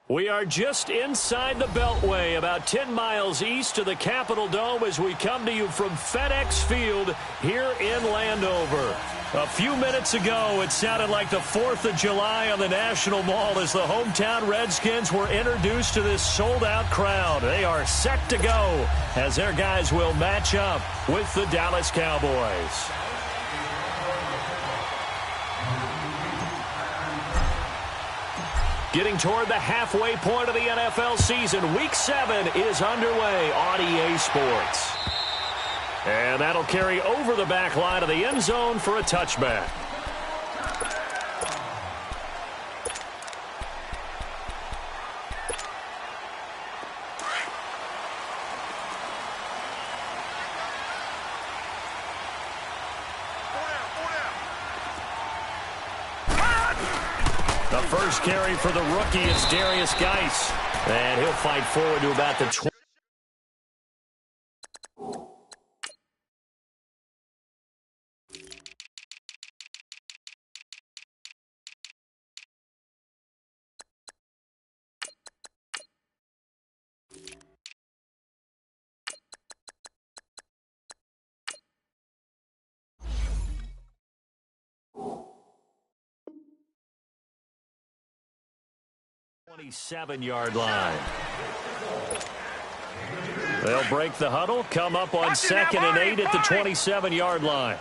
We are just inside the Beltway, about 10 miles east of the Capitol Dome as we come to you from FedEx Field here in Landover. A few minutes ago, it sounded like the 4th of July on the National Mall as the hometown Redskins were introduced to this sold-out crowd. They are set to go as their guys will match up with the Dallas Cowboys. Getting toward the halfway point of the NFL season, Week 7 is underway on EA Sports. And that'll carry over the back line of the end zone for a touchback. The first carry for the rookie is Darius Geis. And he'll fight forward to about the 20. Yard line. They'll break the huddle, come up on 2nd and 8 at the 27-yard line.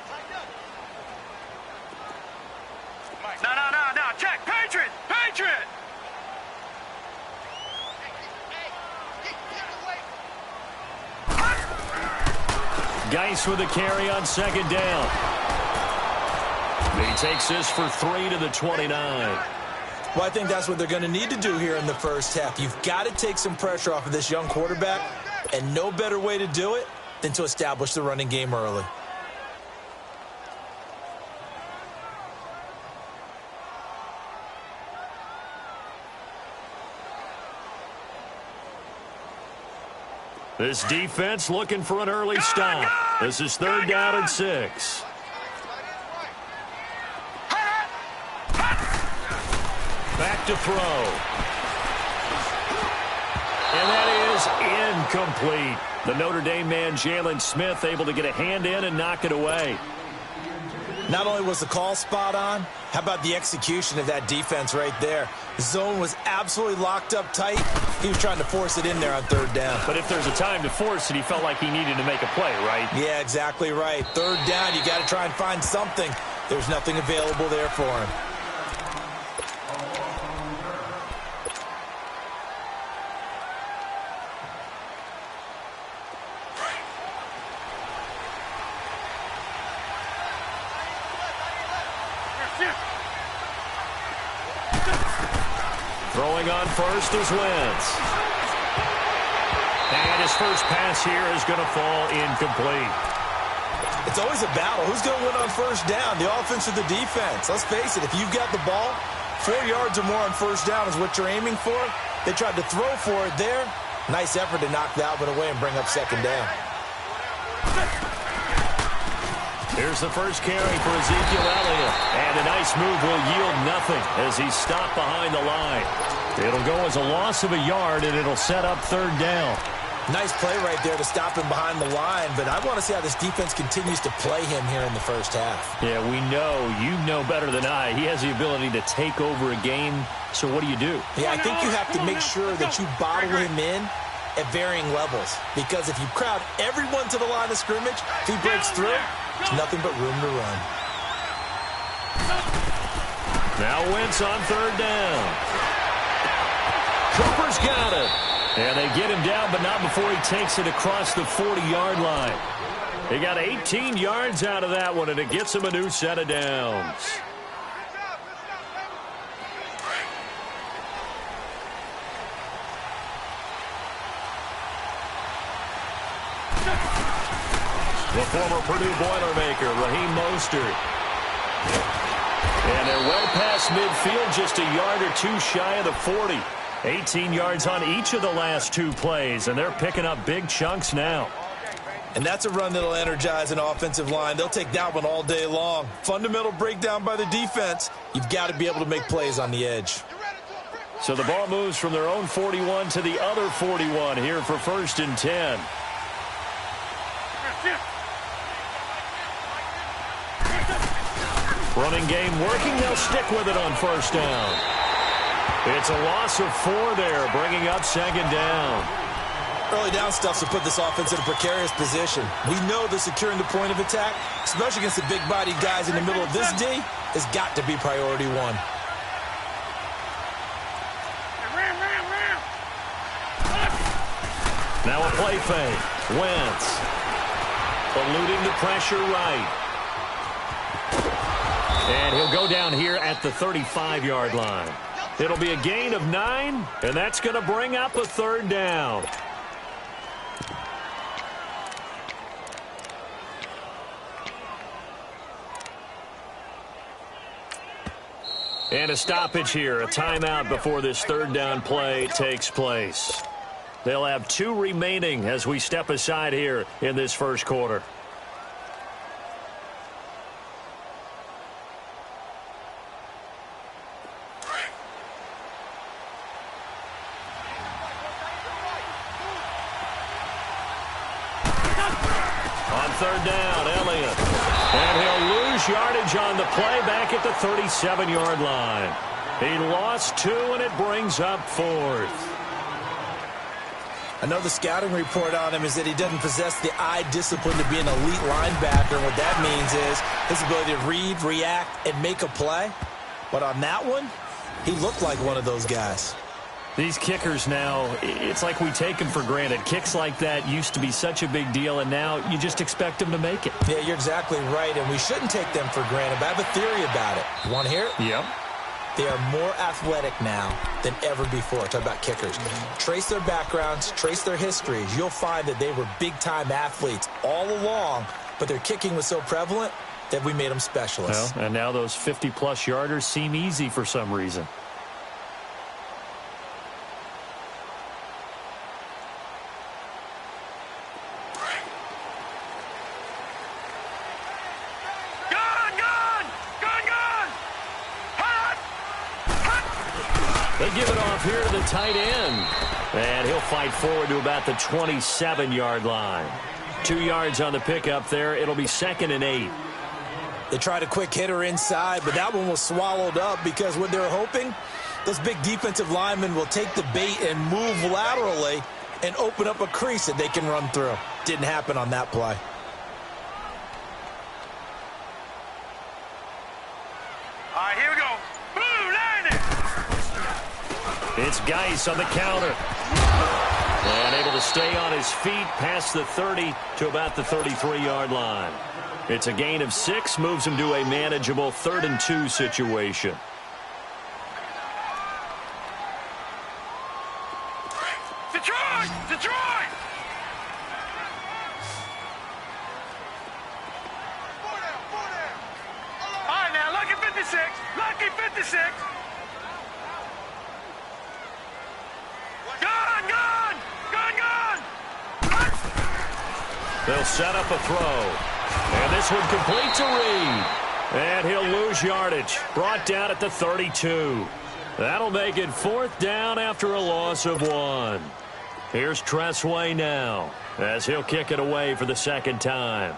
No, check, Patriot! Geis with a carry on 2nd down. He takes this for 3 to the 29. Well, I think that's what they're going to need to do here in the first half. You've got to take some pressure off of this young quarterback, and no better way to do it than to establish the running game early. This defense looking for an early stop. This is 3rd down and 6. Back to throw. And that is incomplete. The Notre Dame man, Jalen Smith, able to get a hand in and knock it away. Not only was the call spot on, how about the execution of that defense right there? The zone was absolutely locked up tight. He was trying to force it in there on 3rd down. But if there's a time to force it, he felt like he needed to make a play, right? Yeah, exactly right. 3rd down, you got to try and find something. There's nothing available there for him. Throwing on first is Wentz. And his first pass here is going to fall incomplete. It's always a battle. Who's going to win on 1st down, the offense or the defense? Let's face it, if you've got the ball, 4 yards or more on 1st down is what you're aiming for. They tried to throw for it there. Nice effort to knock that one away and bring up 2nd down. Here's the first carry for Ezekiel Elliott. And a nice move will yield nothing as he's stopped behind the line. It'll go as a loss of a yard, and it'll set up 3rd down. Nice play right there to stop him behind the line, but I want to see how this defense continues to play him here in the first half. Yeah, we know. You know better than I. He has the ability to take over a game, so what do you do? Yeah, I think you have to make sure that you bottle him in at varying levels, because if you crowd everyone to the line of scrimmage, if he breaks through, there's nothing but room to run. Now Wentz on 3rd down. Cooper's got it. And they get him down, but not before he takes it across the 40-yard line. He got 18 yards out of that one, and it gets him a new set of downs. The former Purdue Boilermaker, Raheem Mostert. And they're well past midfield, just a yard or two shy of the 40. 18 yards on each of the last 2 plays, and they're picking up big chunks now. And that's a run that'll energize an offensive line. They'll take that one all day long. Fundamental breakdown by the defense. You've got to be able to make plays on the edge. So the ball moves from their own 41 to the other 41 here for 1st and 10. Running game working. They'll stick with it on 1st down. It's a loss of 4 there, bringing up 2nd down. Early down stuff to put this offense in a precarious position. We know that securing the point of attack, especially against the big-bodied guys in the middle of this D, has got to be priority 1. Now a play fake. Wentz eluding the pressure right. And he'll go down here at the 35-yard line. It'll be a gain of 9, and that's going to bring up a 3rd down. And a stoppage here, a timeout before this 3rd down play takes place. They'll have 2 remaining as we step aside here in this 1st quarter. On 3rd down, Elliott. And he'll lose yardage on the play back at the 37-yard line. He lost 2, and it brings up 4th. I know the scouting report on him is that he doesn't possess the eye discipline to be an elite linebacker. What that means is his ability to read, react, and make a play. But on that one, he looked like one of those guys. These kickers now, it's like we take them for granted. Kicks like that used to be such a big deal, and now you just expect them to make it. Yeah, you're exactly right, and we shouldn't take them for granted. But I have a theory about it. You want to hear it? Yep. They are more athletic now than ever before. Talk about kickers. Trace their backgrounds, trace their histories. You'll find that they were big-time athletes all along, but their kicking was so prevalent that we made them specialists. Well, and now those 50-plus yarders seem easy for some reason. They give it off here to the tight end. And he'll fight forward to about the 27-yard line. 2 yards on the pickup there. It'll be 2nd and 8. They tried a quick hitter inside, but that one was swallowed up because what they're hoping, those big defensive linemen will take the bait and move laterally and open up a crease that they can run through. Didn't happen on that play. All right, here we go. Boom, line it. It's Geis on the counter. And able to stay on his feet past the 30 to about the 33-yard line. It's a gain of 6, moves him to a manageable 3rd and 2 situation. Detroit! Detroit! All right, now, lucky 56. Lucky 56. They'll set up a throw. And this one complete to Reed. And he'll lose yardage. Brought down at the 32. That'll make it 4th down after a loss of 1. Here's Tressway now as he'll kick it away for the 2nd time.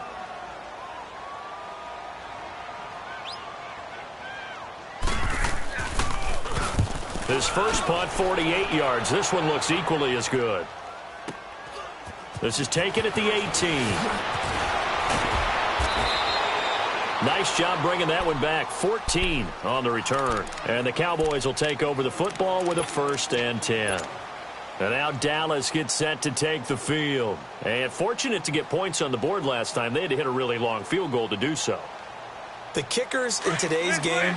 His first punt, 48 yards. This one looks equally as good. This is taken at the 18. Nice job bringing that one back. 14 on the return. And the Cowboys will take over the football with a 1st and 10. And now Dallas gets set to take the field. And fortunate to get points on the board last time. They had to hit a really long field goal to do so. The kickers in today's game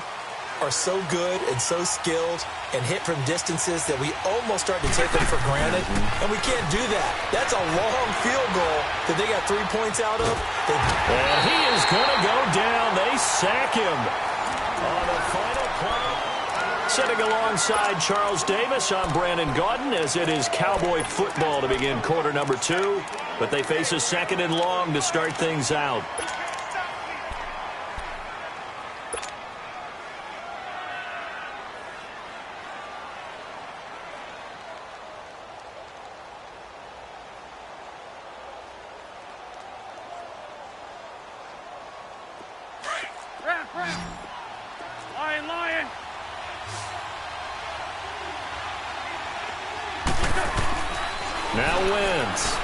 are so good and so skilled and hit from distances that we almost start to take them for granted, and we can't do that. That's a long field goal that they got 3 points out of. And he is going to go down. They sack him on the final play. Sitting alongside Charles Davis, I'm Brandon Gaudin, as it is Cowboy football to begin quarter number 2, but they face a 2nd and long to start things out. Now Wentz.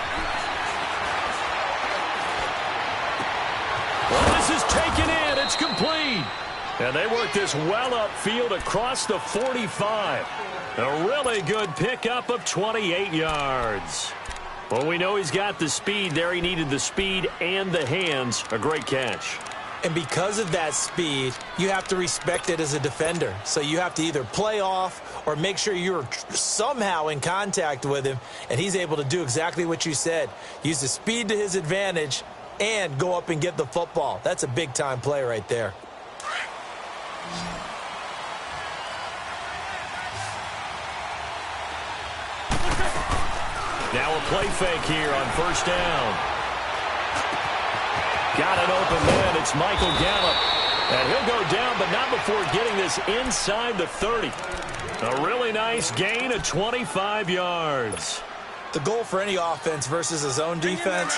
Well, this is taken in. It's complete. And they work this well upfield across the 45. A really good pickup of 28 yards. Well, we know he's got the speed there. He needed the speed and the hands. A great catch. And because of that speed, you have to respect it as a defender. So you have to either play off or make sure you're somehow in contact with him. And he's able to do exactly what you said. Use the speed to his advantage and go up and get the football. That's a big-time play right there. Now a play fake here on first down. Got an open man. It's Michael Gallup. And he'll go down, but not before getting this inside the 30. A really nice gain of 25 yards. The goal for any offense versus his own defense,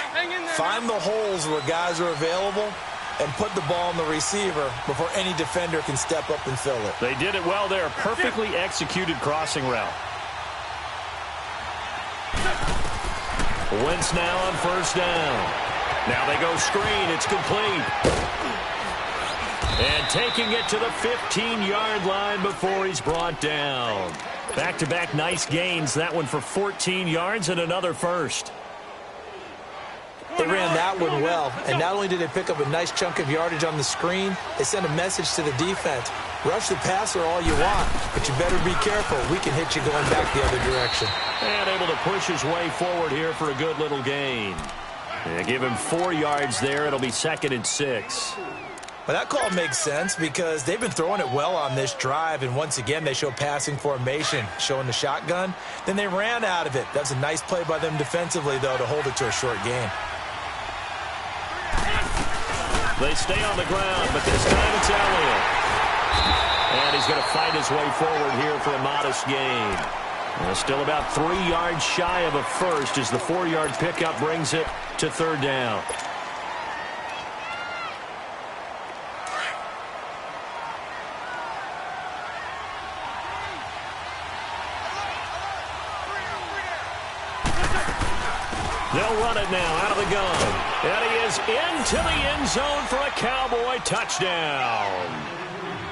find the holes where guys are available and put the ball on the receiver before any defender can step up and fill it. They did it well there. Perfectly executed crossing route. Wentz now on first down. Now they go screen. It's complete. And taking it to the 15-yard line before he's brought down. Back-to-back nice gains. That one for 14 yards and another first. They ran that one well, and not only did they pick up a nice chunk of yardage on the screen, they sent a message to the defense. Rush the passer all you want, but you better be careful. We can hit you going back the other direction. And able to push his way forward here for a good little gain. And give him 4 yards there. It'll be 2nd and 6. Well, that call makes sense because they've been throwing it well on this drive, and once again they show passing formation, showing the shotgun. Then they ran out of it. That's a nice play by them defensively, though, to hold it to a short gain. They stay on the ground, but this time it's Elliott. And he's going to fight his way forward here for a modest gain. Still about 3 yards shy of a first as the 4-yard pickup brings it to 3rd down. They'll run it now out of the gun. And he is into the end zone for a Cowboy touchdown.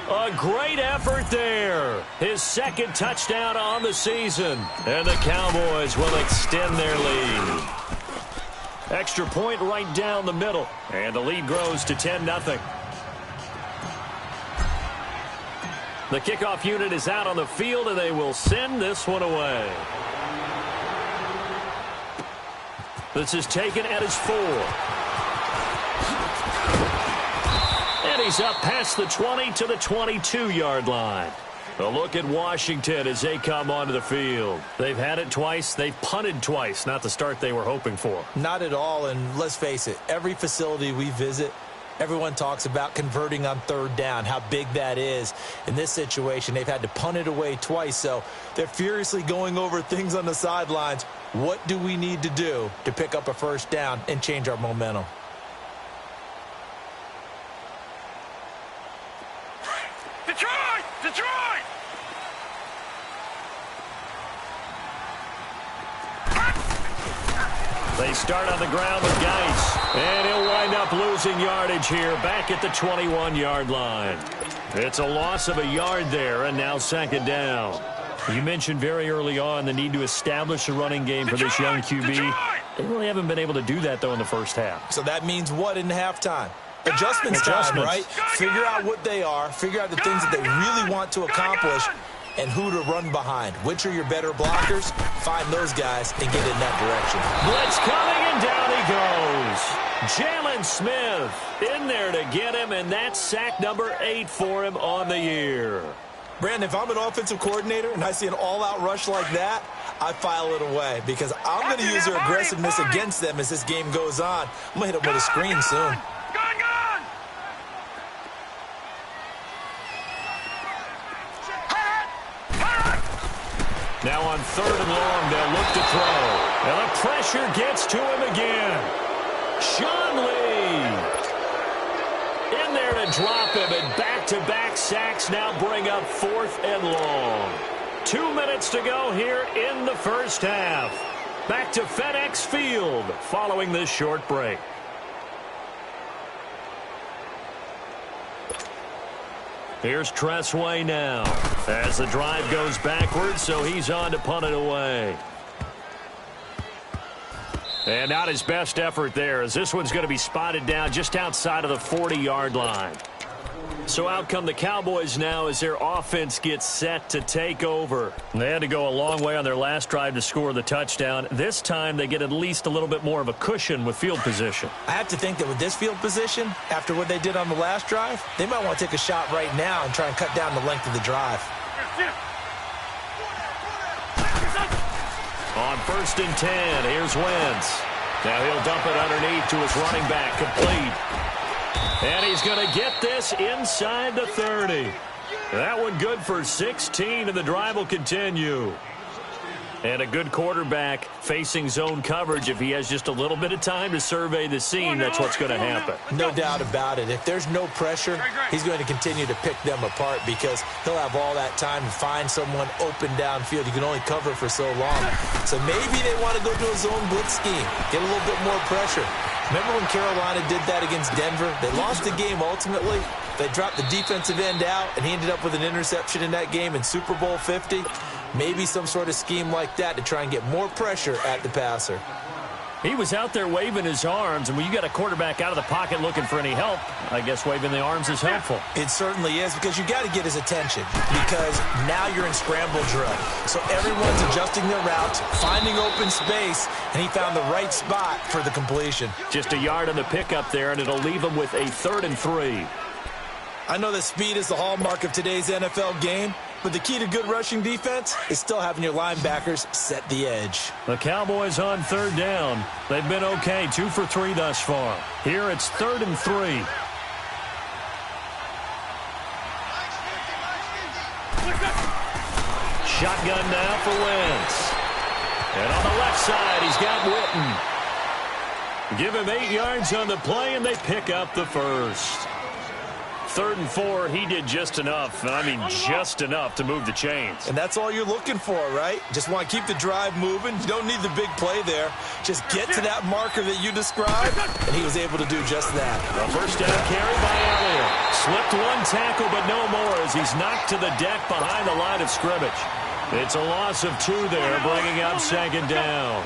A great effort there. His 2nd touchdown on the season. And the Cowboys will extend their lead. Extra point right down the middle. And the lead grows to 10-0. The kickoff unit is out on the field, and they will send this one away. This is taken at his 4. And he's up past the 20 to the 22-yard line. A look at Washington as they come onto the field. They've had it twice. They've punted twice. Not the start they were hoping for. Not at all, and let's face it, every facility we visit, everyone talks about converting on 3rd down, how big that is. In this situation, they've had to punt it away twice, so they're furiously going over things on the sidelines. What do we need to do to pick up a 1st down and change our momentum? Detroit! Detroit! They start on the ground with Geis. And he'll wind up losing yardage here back at the 21-yard line. It's a loss of a yard there, and now 2nd down. You mentioned very early on the need to establish a running game for this young QB. They really haven't been able to do that, though, in the first half. So that means what in halftime? Adjustments time, right? Figure out what they are, figure out the things that they really want to accomplish, and who to run behind. Which are your better blockers? Find those guys and get in that direction. Blitz coming, and down he goes. Jalen Smith in there to get him, and that's sack number 8 for him on the year. Brandon, if I'm an offensive coordinator and I see an all-out rush like that, I file it away because I'm going to use their aggressiveness against them as this game goes on. I'm going to hit them with a screen soon. Now on 3rd and long, they'll look to throw. And the pressure gets to him again. Sean Lee in there to drop him, and back-to-back sacks now bring up 4th and long. 2 minutes to go here in the first half. Back to FedEx Field following this short break. Here's Tressway now as the drive goes backwards, so he's on to punt it away. And not his best effort there, as this one's going to be spotted down just outside of the 40-yard line. So out come the Cowboys now as their offense gets set to take over. They had to go a long way on their last drive to score the touchdown. This time they get at least a little bit more of a cushion with field position. I have to think that with this field position, after what they did on the last drive, they might want to take a shot right now and try and cut down the length of the drive. On 1st and 10, here's Wentz. Now he'll dump it underneath to his running back, complete. And he's going to get this inside the 30. That one good for 16, and the drive will continue. And a good quarterback facing zone coverage. If he has just a little bit of time to survey the scene, that's what's going to happen. No doubt about it. If there's no pressure, he's going to continue to pick them apart because he'll have all that time to find someone open downfield. You can only cover for so long. So maybe they want to go to a zone blitz scheme, get a little bit more pressure. Remember when Carolina did that against Denver? They lost the game ultimately. They dropped the defensive end out, and he ended up with an interception in that game in Super Bowl 50. Maybe some sort of scheme like that to try and get more pressure at the passer. He was out there waving his arms, and when you got a quarterback out of the pocket looking for any help, I guess waving the arms is helpful. It certainly is, because you got to get his attention, because now you're in scramble drill. So everyone's adjusting their routes, finding open space, and he found the right spot for the completion. Just a yard on the pickup there, and it'll leave him with a 3rd and 3. I know that speed is the hallmark of today's NFL game, but the key to good rushing defense is still having your linebackers set the edge. The Cowboys on 3rd down. They've been okay, 2 for 3 thus far. Here it's 3rd and 3. Shotgun now for Wentz. And on the left side, he's got Witten. Give him 8 yards on the play, and they pick up the first. 3rd and 4, he did just enough, and I mean just enough to move the chains. And that's all you're looking for, right? Just want to keep the drive moving. You don't need the big play there. Just get to that marker that you described, and he was able to do just that. A first down carry by Elliott. Slipped one tackle, but no more as he's knocked to the deck behind the line of scrimmage. It's a loss of 2 there, bringing up 2nd down.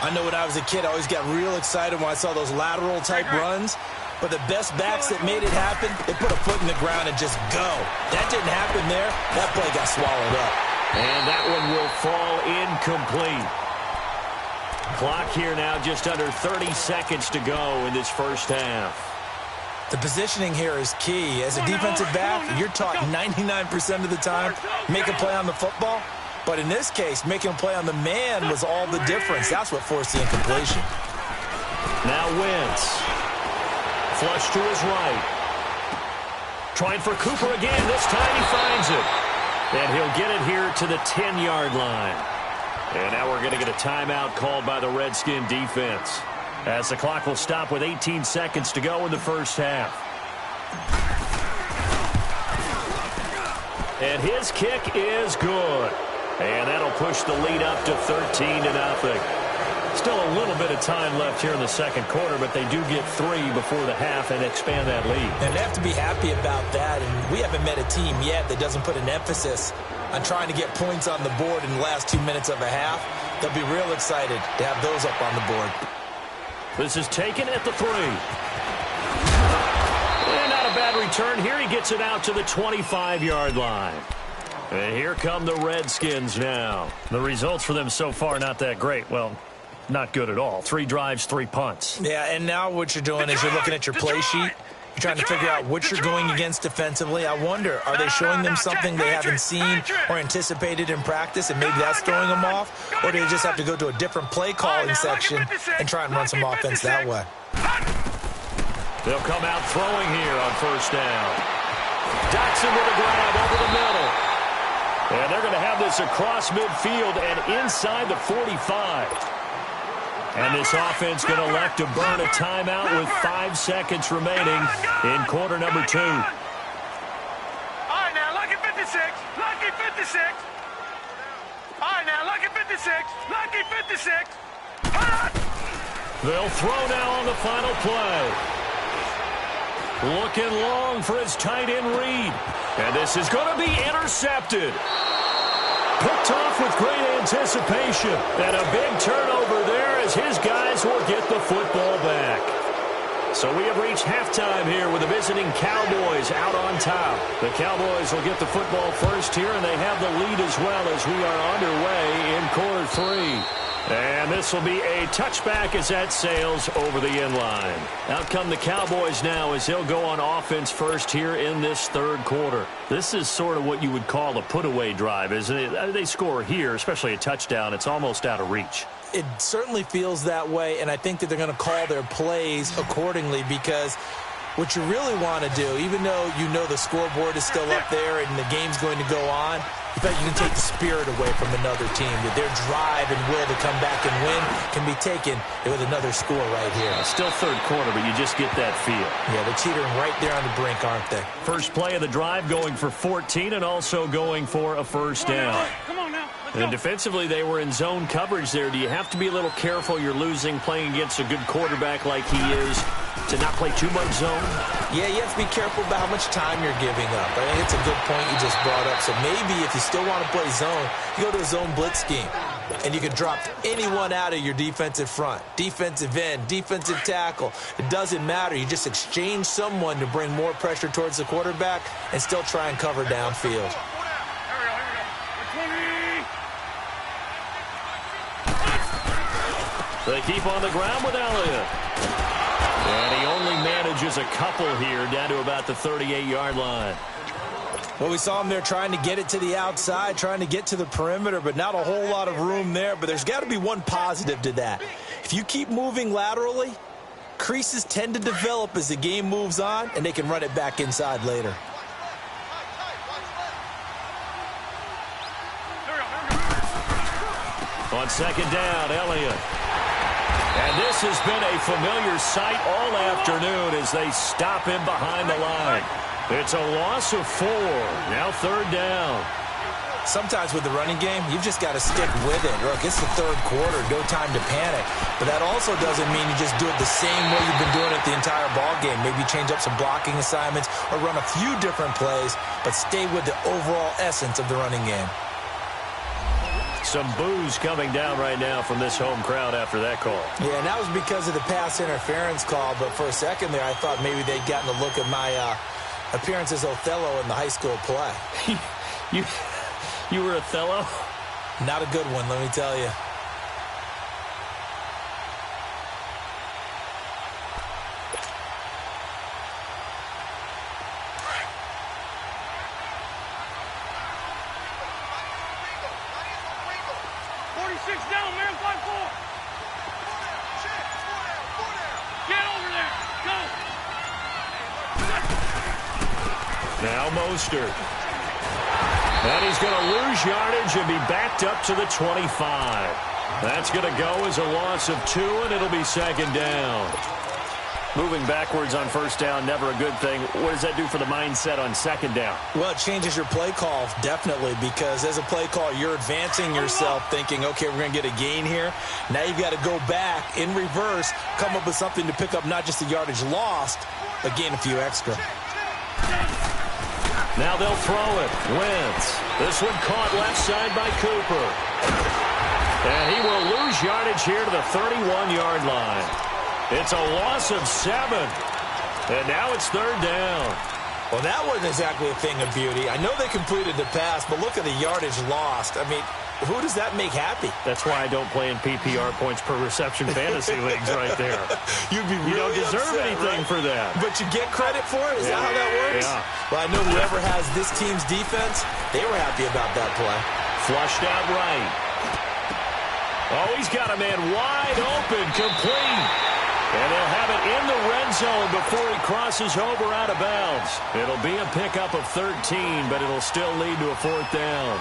I know when I was a kid, I always got real excited when I saw those lateral-type runs. But the best backs that made it happen, they put a foot in the ground and just go. That didn't happen there. That play got swallowed up. And that one will fall incomplete. Clock here now just under 30 seconds to go in this first half. The positioning here is key. As a defensive back, you're taught 99% of the time, make a play on the football. But in this case, making a play on the man was all the difference. That's what forced the incompletion. Now Wentz. Flush to his right. Trying for Cooper again. This time he finds it. And he'll get it here to the 10-yard line. And now we're going to get a timeout called by the Redskin defense, as the clock will stop with 18 seconds to go in the first half. And his kick is good. And that'll push the lead up to 13-0. Still a little bit of time left here in the second quarter, but they do get 3 before the half and expand that lead. And they have to be happy about that. And we haven't met a team yet that doesn't put an emphasis on trying to get points on the board in the last 2 minutes of a half. They'll be real excited to have those up on the board. This is taken at the 3. And not a bad return here. He gets it out to the 25-yard line. And here come the Redskins now. The results for them so far not that great. Well, not good at all. 3 drives, 3 punts. Yeah, and now what you're doing is you're looking at your play sheet. You're trying to figure out what you're going against defensively. I wonder, are they showing them something they haven't seen or anticipated in practice, and maybe that's throwing them off? Or do they just have to go to a different play calling section and try and run some offense that way? They'll come out throwing here on first down. Dotson with a grab over the middle. And they're going to have this across midfield and inside the 45. And this offense going to elect to burn a timeout with 5 seconds remaining in quarter number 2. All right, now, lucky 56. Lucky 56. All right, now, lucky 56. Lucky 56. Hold on. They'll throw now on the final play. Looking long for his tight end Reed. And this is going to be intercepted. Picked off with great anticipation. And a big turnover there as his guys will get the football back. So we have reached halftime here with the visiting Cowboys out on top. The Cowboys will get the football first here, and they have the lead as well as we are underway in quarter three. And this will be a touchback as that sails over the end line. Out come the Cowboys now as they'll go on offense first here in this third quarter. This is sort of what you would call a put-away drive, isn't it? They score here, especially a touchdown. It's almost out of reach. It certainly feels that way, and I think that they're going to call their plays accordingly because what you really want to do, even though you know the scoreboard is still up there and the game's going to go on, you bet you can take the spirit away from another team, that their drive and will to come back and win can be taken with another score right here. Still third quarter, but you just get that feel. Yeah, they're teetering right there on the brink, aren't they? First play of the drive going for 14 and also going for a first down. Come on now. And defensively, they were in zone coverage there. Do you have to be a little careful? You're losing playing against a good quarterback like he is to not play too much zone? Yeah, you have to be careful about how much time you're giving up. I think it's a good point you just brought up. So maybe if you still want to play zone, you go to a zone blitz scheme. And you can drop anyone out of your defensive front, defensive end, defensive tackle. It doesn't matter. You just exchange someone to bring more pressure towards the quarterback and still try and cover downfield. They keep on the ground with Elliott. And he only manages a couple here down to about the 38-yard line. Well, we saw him there trying to get it to the outside, trying to get to the perimeter, but not a whole lot of room there. But there's got to be one positive to that. If you keep moving laterally, creases tend to develop as the game moves on, and they can run it back inside later. On second down, Elliott. And this has been a familiar sight all afternoon as they stop him behind the line. It's a loss of 4. Now third down. Sometimes with the running game, you've just got to stick with it. Look, it's the third quarter, no time to panic. But that also doesn't mean you just do it the same way you've been doing it the entire ball game. Maybe change up some blocking assignments or run a few different plays, but stay with the overall essence of the running game. Some boos coming down right now from this home crowd after that call. Yeah, and that was because of the pass interference call. But for a second there, I thought maybe they'd gotten a look at my appearance as Othello in the high school play. You were Othello? Not a good one, let me tell you. Down, man, 5-4. Get over there. Go. Now Mostert. And he's going to lose yardage and be backed up to the 25. That's going to go as a loss of 2, and it'll be second down. Moving backwards on first down, never a good thing. What does that do for the mindset on second down? Well, it changes your play call, definitely, because as a play call, you're advancing yourself thinking, okay, we're going to get a gain here. Now you've got to go back in reverse, come up with something to pick up not just the yardage lost, but gain a few extra. Now they'll throw it. Wentz. This one caught left side by Cooper. And he will lose yardage here to the 31-yard line. It's a loss of 7. And now it's third down. Well, that wasn't exactly a thing of beauty. I know they completed the pass, but look at the yardage lost. I mean, who does that make happy? That's why I don't play in PPR points per reception fantasy leagues right there. You'd be really You don't deserve upset, anything right? for that. But you get credit for it? Is that how that works? Yeah. Well, I know whoever has this team's defense, they were happy about that play. Flushed out right. Oh, he's got a man wide open, complete. And they'll have it in the red zone before he crosses over out of bounds. It'll be a pickup of 13, but it'll still lead to a fourth down.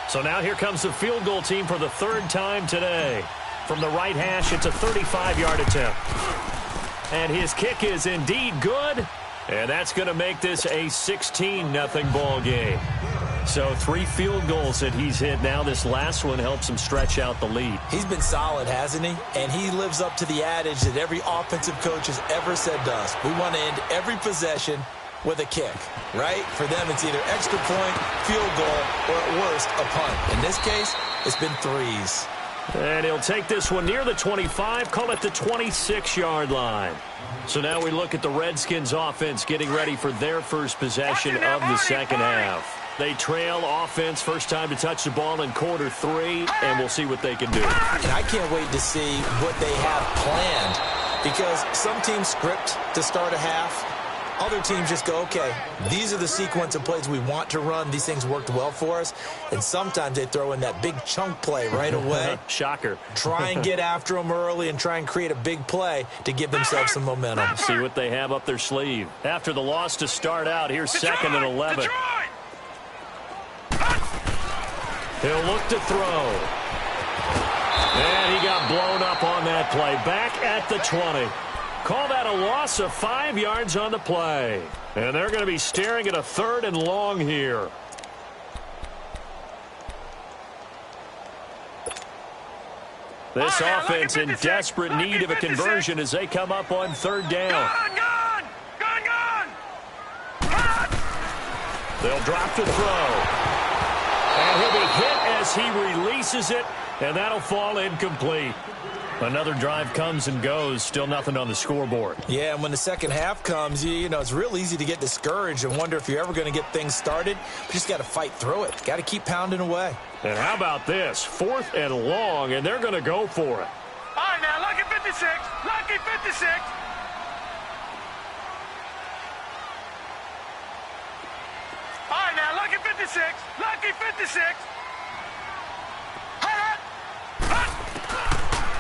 So now here comes the field goal team for the third time today. from the right hash. It's a 35-yard attempt. And his kick is indeed good. And that's going to make this a 16-0 ball game. So 3 field goals that he's hit now. This last one helps him stretch out the lead. He's been solid, hasn't he? And he lives up to the adage that every offensive coach has ever said to us. We want to end every possession with a kick, right? For them, it's either extra point, field goal, or at worst, a punt. In this case, it's been 3s. And he'll take this one near the 25, call it the 26-yard line. So now we look at the Redskins offense getting ready for their first possession of the second half. They trail offense, first time to touch the ball in quarter 3, and we'll see what they can do. And I can't wait to see what they have planned, because some teams script to start a half. Other teams just go, okay, these are the sequence of plays we want to run. These things worked well for us. And sometimes they throw in that big chunk play right away. Shocker. Try and get after them early and try and create a big play to give themselves some momentum. See what they have up their sleeve. After the loss to start out, here's second and 11. He'll look to throw. And he got blown up on that play. Back at the 20. Call that a loss of 5 yards on the play. And they're going to be staring at a 3rd and long here. This offense in desperate need of a conversion as they come up on 3rd down. Gone! They'll drop to throw. And he'll be hit as he releases it, and that'll fall incomplete. Another drive comes and goes, still nothing on the scoreboard. Yeah, and when the second half comes, you know, it's real easy to get discouraged and wonder if you're ever going to get things started. You just got to fight through it. Got to keep pounding away. And how about this? 4th and long, and they're going to go for it. All right, now, lucky 56. Lucky 56. All right, now, lucky 56. Lucky 56.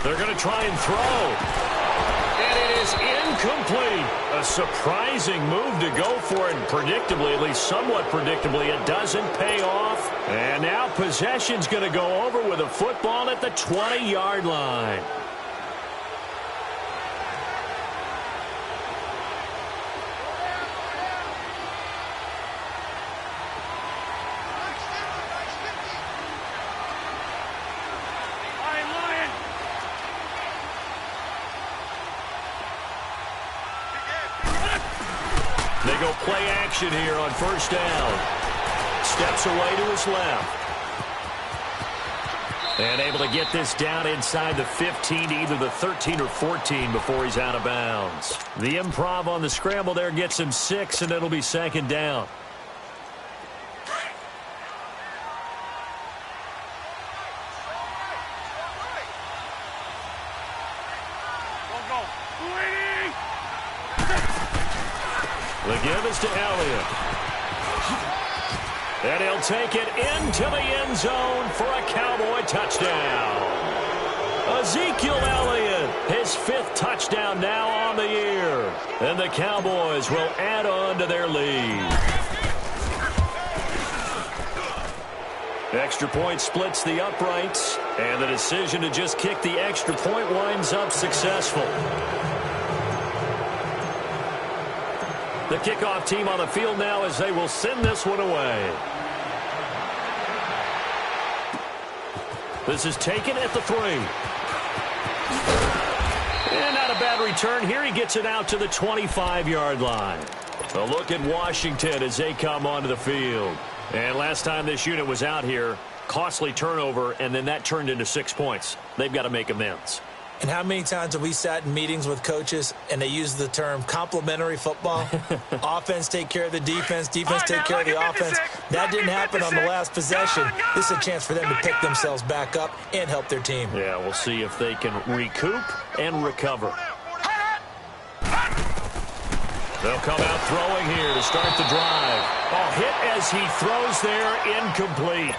They're going to try and throw. And it is incomplete. A surprising move to go for it. And predictably, at least somewhat predictably, it doesn't pay off. And now possession's going to go over with a football at the 20-yard line. They go play action here on 1st down. Steps away to his left. And able to get this down inside the 15 to either the 13 or 14 before he's out of bounds. The improv on the scramble there gets him 6, and it'll be 2nd down. The give is to Elliott. And he'll take it into the end zone for a Cowboy touchdown. Ezekiel Elliott, his 5th touchdown now on the year. And the Cowboys will add on to their lead. Extra point splits the uprights. And the decision to just kick the extra point winds up successful. The kickoff team on the field now as they will send this one away. This is taken at the 3. And not a bad return here. He gets it out to the 25-yard line. A look at Washington as they come onto the field. And last time this unit was out here, costly turnover, and then that turned into 6 points. They've got to make amends. And how many times have we sat in meetings with coaches and they use the term complementary football? Offense take care of the defense, defense take care of the offense. That didn't happen on the last possession. This is a chance for them to pick themselves back up and help their team. Yeah, we'll see if they can recoup and recover. They'll come out throwing here to start the drive. Oh, hit as he throws there, incomplete.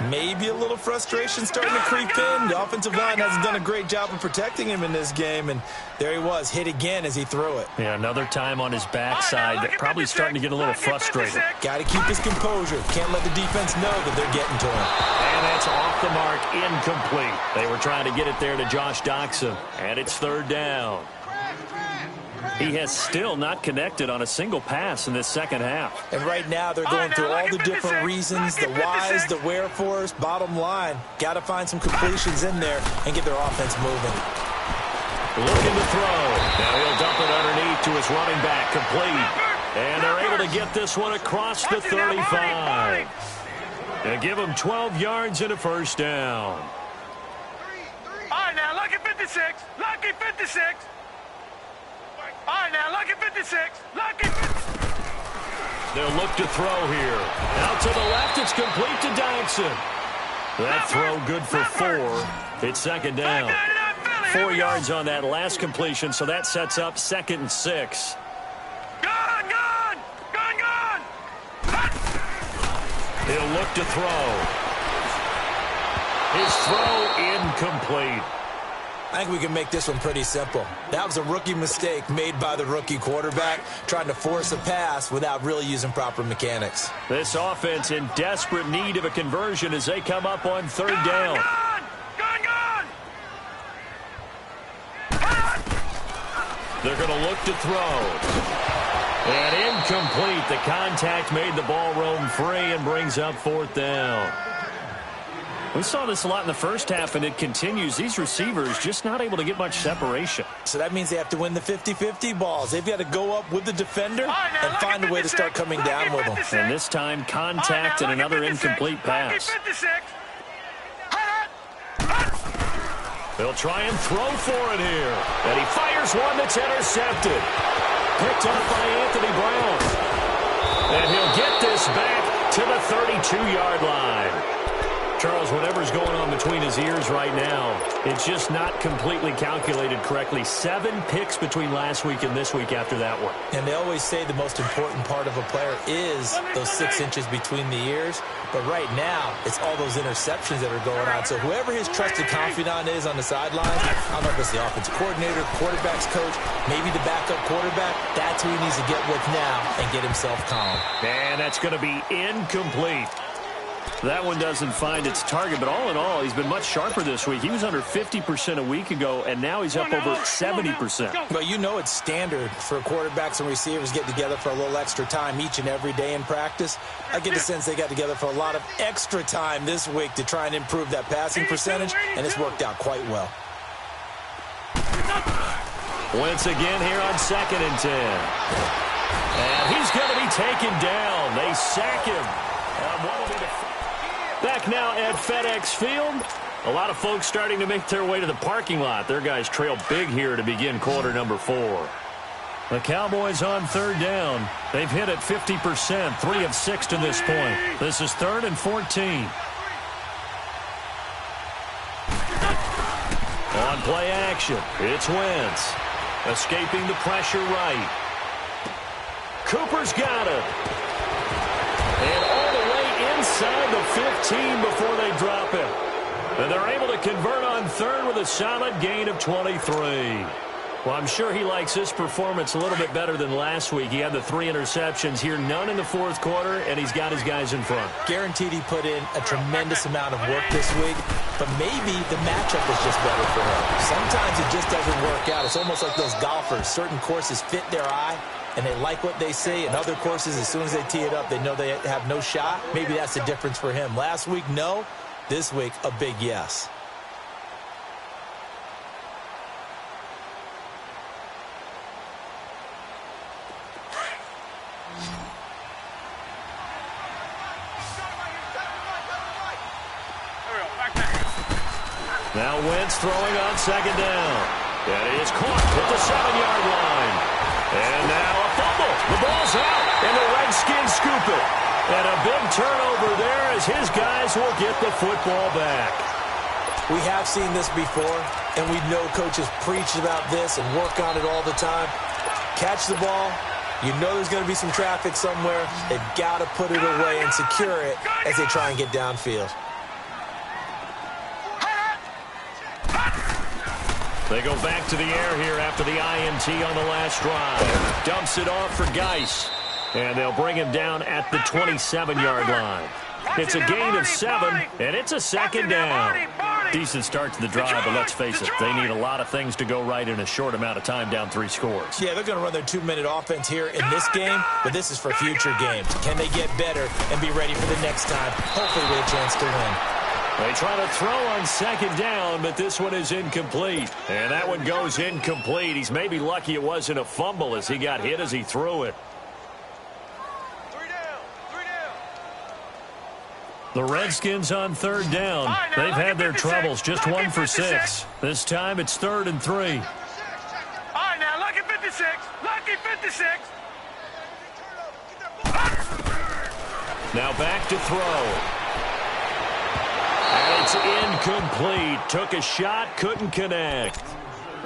Maybe a little frustration starting to creep in. The offensive line hasn't done a great job of protecting him in this game, and there he was, hit again as he threw it. Yeah, another time on his backside, probably starting to get a little frustrated. Got to keep his composure. Can't let the defense know that they're getting to him. And that's off the mark, incomplete. They were trying to get it there to Josh Doxson, and it's third down. He has still not connected on a single pass in this second half. And right now they're going through all the different reasons, the whys, the wherefores. Bottom line, got to find some completions in there and get their offense moving. Looking to throw. Now he'll dump it underneath to his running back, complete. And they're able to get this one across the 35. They give him 12 yards and a first down. All right, now, lucky 56. Lucky 56. All right, now, lucky 56. Lucky 56. They'll look to throw here. Out to the left, it's complete to Doxson. That throw good for 4. It's second down. 4 yards on that last completion, so that sets up 2nd and 6. Gone, gone, gone, gone. He'll look to throw. His throw incomplete. I think we can make this one pretty simple. That was a rookie mistake made by the rookie quarterback, trying to force a pass without really using proper mechanics. This offense in desperate need of a conversion as they come up on third down. They're going to look to throw. And incomplete. The contact made the ball roam free and brings up 4th down. We saw this a lot in the first half, and it continues. These receivers just not able to get much separation. So that means they have to win the 50-50 balls. They've got to go up with the defender and find a way to start coming down with them. And this time, contact and another incomplete pass. They'll try and throw for it here. And he fires one that's intercepted. Picked up by Anthony Brown. And he'll get this back to the 32-yard line. Charles, whatever's going on between his ears right now, it's just not completely calculated correctly. 7 picks between last week and this week after that one. And they always say the most important part of a player is those 6 inches between the ears. But right now, it's all those interceptions that are going on. So whoever his trusted confidant is on the sidelines, I don't know if it's the offensive coordinator, quarterback's coach, maybe the backup quarterback, that's who he needs to get with now and get himself calm. And that's going to be incomplete. That one doesn't find its target, but all in all, he's been much sharper this week. He was under 50% a week ago, and now he's up over 70%. Well, you know it's standard for quarterbacks and receivers get together for a little extra time each and every day in practice. I get the sense they got together for a lot of extra time this week to try and improve that passing percentage, and it's worked out quite well. Once again here on 2nd and 10. And he's going to be taken down. They sack him. Back now at FedEx Field. A lot of folks starting to make their way to the parking lot. Their guys trail big here to begin quarter number 4. The Cowboys on third down. They've hit at 50%, 3 of 6 to this point. This is 3rd and 14. On play action, it's Wentz. Escaping the pressure right. Cooper's got it. And all the way inside the 15 before they drop him. And they're able to convert on third with a solid gain of 23. Well, I'm sure he likes this performance a little bit better than last week. He had the 3 interceptions here, none in the fourth quarter, and he's got his guys in front. Guaranteed he put in a tremendous amount of work this week, but maybe the matchup is just better for him. Sometimes it just doesn't work out. It's almost like those golfers. Certain courses fit their eye, and they like what they see. And other courses, as soon as they tee it up, they know they have no shot. Maybe that's the difference for him. Last week, no. This week, a big yes. Now Wentz throwing on second down. That is caught at the 7-yard line. And now a fumble. The ball's out, and the Redskins scoop it. And a big turnover there as his guys will get the football back. We have seen this before, and we know coaches preach about this and work on it all the time. Catch the ball. You know there's going to be some traffic somewhere. They've got to put it away and secure it as they try and get downfield. They go back to the air here after the INT on the last drive. Dumps it off for Geis. And they'll bring him down at the 27-yard line. It's a gain of 7, and it's a second down. Decent start to the drive, but let's face it, they need a lot of things to go right in a short amount of time down 3 scores. Yeah, they're going to run their 2-minute offense here in this game, but this is for future games. Can they get better and be ready for the next time? Hopefully with a chance to win. They try to throw on second down, but this one is incomplete. And that one goes incomplete. He's maybe lucky it wasn't a fumble as he got hit as he threw it. The Redskins on third down. They've had their troubles, just 1 for 6. This time it's 3rd and 3. All right, now, lucky 56. Lucky 56. Now back to throw. And it's incomplete. Took a shot, couldn't connect.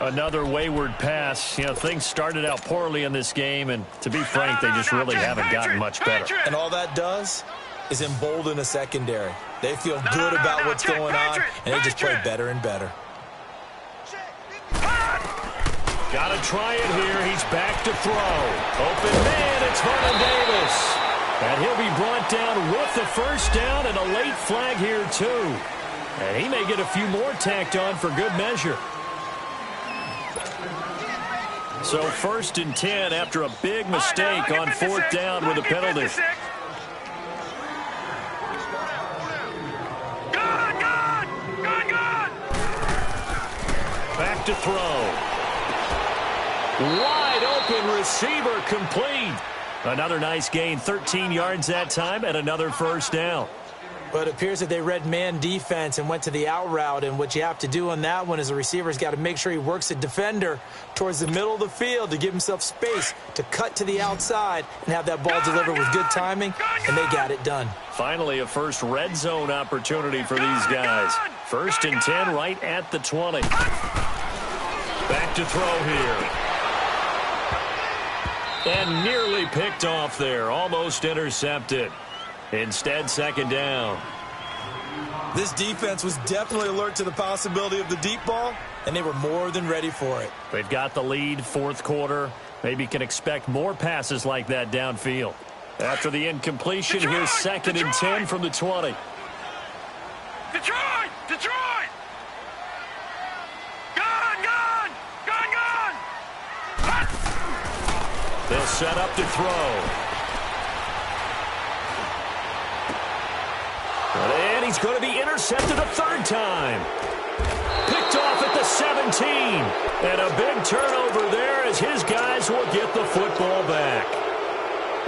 Another wayward pass. You know, things started out poorly in this game, and to be frank, they just really haven't gotten much better. And all that does is embolden a secondary. They feel good about what's going on, and they just play better and better. Got to try it here. He's back to throw. Open man, it's Vernon Davis. And he'll be brought down with the first down and a late flag here, too. And he may get a few more tacked on for good measure. So 1st and 10 after a big mistake on 4th down with a penalty. Back to throw. Wide open receiver complete. Another nice gain, 13 yards that time, and another first down. But it appears that they read man defense and went to the out route, and what you have to do on that one is the receiver's got to make sure he works the defender towards the middle of the field to give himself space to cut to the outside and have that ball delivered with good timing, and they got it done. Finally, a first red zone opportunity for these guys. 1st and 10 right at the 20. Back to throw here. And nearly picked off there. Almost intercepted. Instead, 2nd down. This defense was definitely alert to the possibility of the deep ball, and they were more than ready for it. They've got the lead, 4th quarter. Maybe can expect more passes like that downfield. After the incompletion, here's 2nd and 10 from the 20. Detroit! Detroit! Gone! Gone! Gone! Gone! They'll set up to throw. And he's going to be intercepted a 3rd time. Picked off at the 17. And a big turnover there as his guys will get the football back.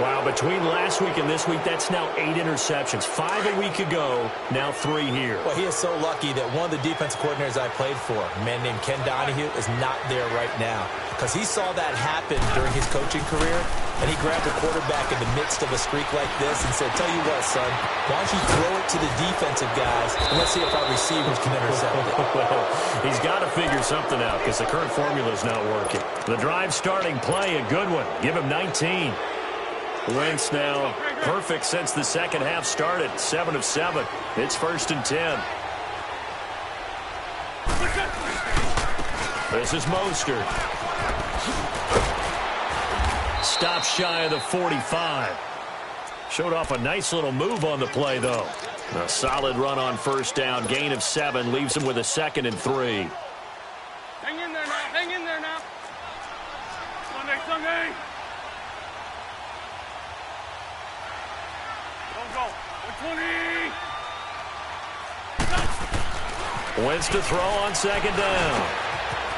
Wow, between last week and this week, that's now 8 interceptions. 5 a week ago, now 3 here. Well, he is so lucky that one of the defensive coordinators I played for, a man named Ken Donahue, is not there right now. Because he saw that happen during his coaching career, and he grabbed the quarterback in the midst of a streak like this and said, tell you what, son, why don't you throw it to the defensive guys, and let's see if our receivers can intercept it. Well, he's got to figure something out because the current formula is not working. The drive starting play, a good one. Give him 19. Wentz now perfect since the second half started. 7 of 7. It's 1st and 10. This is Mostert. Stop shy of the 45. Showed off a nice little move on the play, though. A solid run on 1st down. Gain of 7 leaves him with a 2nd and 3. Hang in there now. Hang in there now. Sunday. Don't go. 20. Wentz to throw on 2nd down.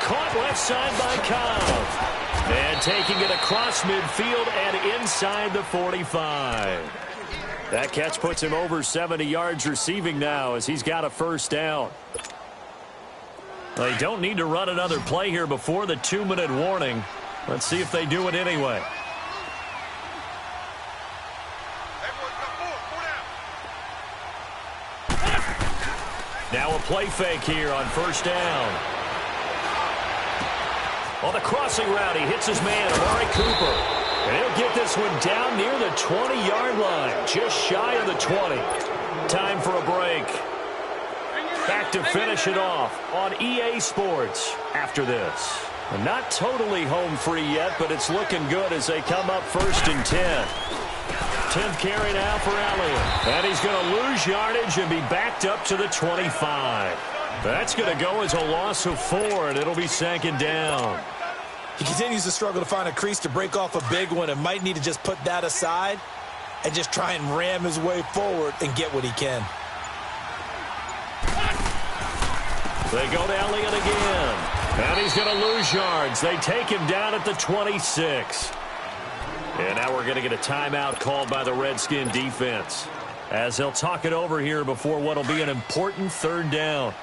Caught left side by Cobb. And taking it across midfield and inside the 45. That catch puts him over 70 yards receiving now as he's got a 1st down. They don't need to run another play here before the 2-minute warning. Let's see if they do it anyway. Now a play fake here on 1st down. On the crossing route, he hits his man, Amari Cooper. And he'll get this one down near the 20-yard line, just shy of the 20. Time for a break. Back to finish it off on EA Sports after this. Not totally home free yet, but it's looking good as they come up 1st and 10. 10th carry now for Elliott. And he's going to lose yardage and be backed up to the 25. That's going to go as a loss of 4, and it'll be 2nd down. He continues to struggle to find a crease to break off a big one and might need to just put that aside and just try and ram his way forward and get what he can. They go to Elliott again. And he's going to lose yards. They take him down at the 26. And now we're going to get a timeout called by the Redskin defense as they'll talk it over here before what will be an important 3rd down.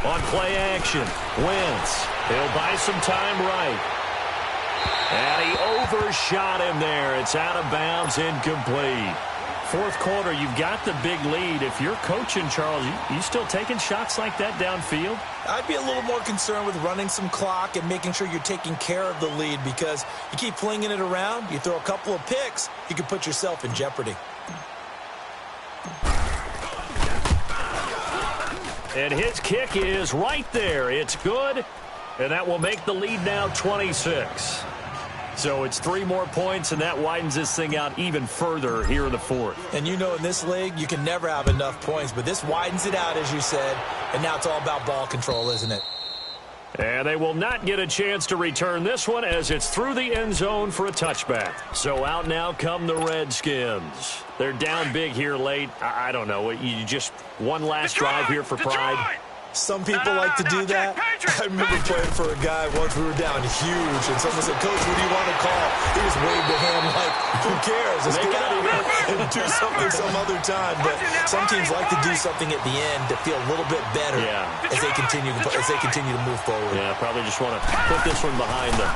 On play action, Wentz. He'll buy some time right. And he overshot him there. It's out of bounds, incomplete. 4th quarter, you've got the big lead. If you're coaching, Charles, you still taking shots like that downfield? I'd be a little more concerned with running some clock and making sure you're taking care of the lead, because you keep flinging it around, you throw a couple of picks, you can put yourself in jeopardy. And his kick is right there. It's good, and that will make the lead now 26. So it's 3 more points, and that widens this thing out even further here in the 4th. And you know, in this league, you can never have enough points, but this widens it out, as you said, and now it's all about ball control, isn't it? And they will not get a chance to return this one as it's through the end zone for a touchback. So out now come the Redskins. They're down big here late. I don't know. You just one last drive here for pride. Some people like to do that. I remember playing for a guy once. We were down huge, and someone said, "Coach, what do you want to call?" He just waved a hand like, "Who cares? Let's get out of here and do something some other time." But some teams like to do something at the end to feel a little bit better as they continue to move forward. Yeah, probably just want to put this one behind them.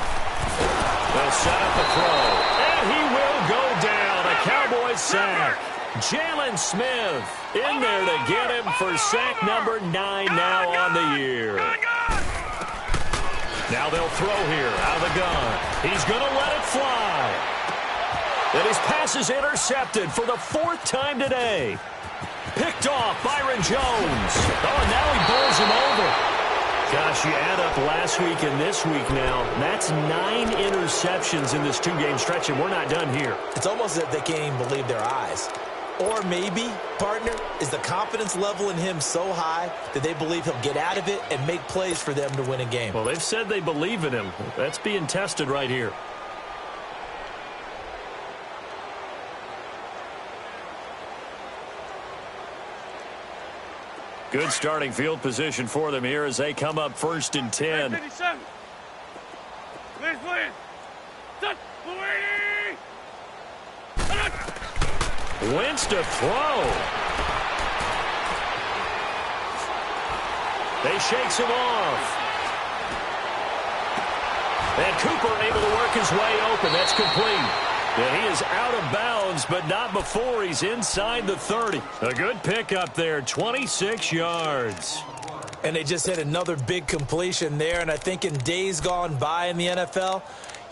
They'll set up the throw, and he will go down. A Cowboys sack. Jalen Smith in there to get him for sack number 9 now on the year. Now they'll throw here out of the gun. He's going to let it fly. And his pass is intercepted for the 4th time today. Picked off Byron Jones. Oh, and now he bowls him over. Gosh, you add up last week and this week now, that's 9 interceptions in this 2-game stretch, and we're not done here. It's almost as if they can't even believe their eyes. Or maybe, partner, is the confidence level in him so high that they believe he'll get out of it and make plays for them to win a game. Well, they've said they believe in him. That's being tested right here. Good starting field position for them here as they come up 1st and 10. 57. Please. Wentz to throw. They shakes him off. And Cooper able to work his way open. That's complete. And he is out of bounds, but not before he's inside the 30. A good pickup there, 26 yards. And they just had another big completion there, and I think in days gone by in the NFL,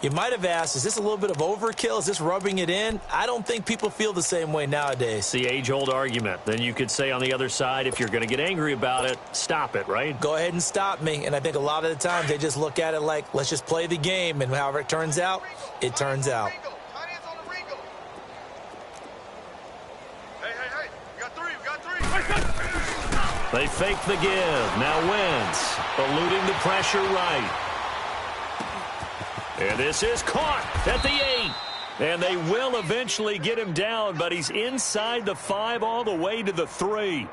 you might have asked, is this a little bit of overkill? Is this rubbing it in? I don't think people feel the same way nowadays. It's the age-old argument. Then you could say on the other side, if you're going to get angry about it, stop it, right? Go ahead and stop me. And I think a lot of the times they just look at it like, let's just play the game, and however it turns out, it turns out. They fake the give. Now Wentz eluding the pressure right. And this is caught at the 8. And they will eventually get him down, but he's inside the 5 all the way to the 3.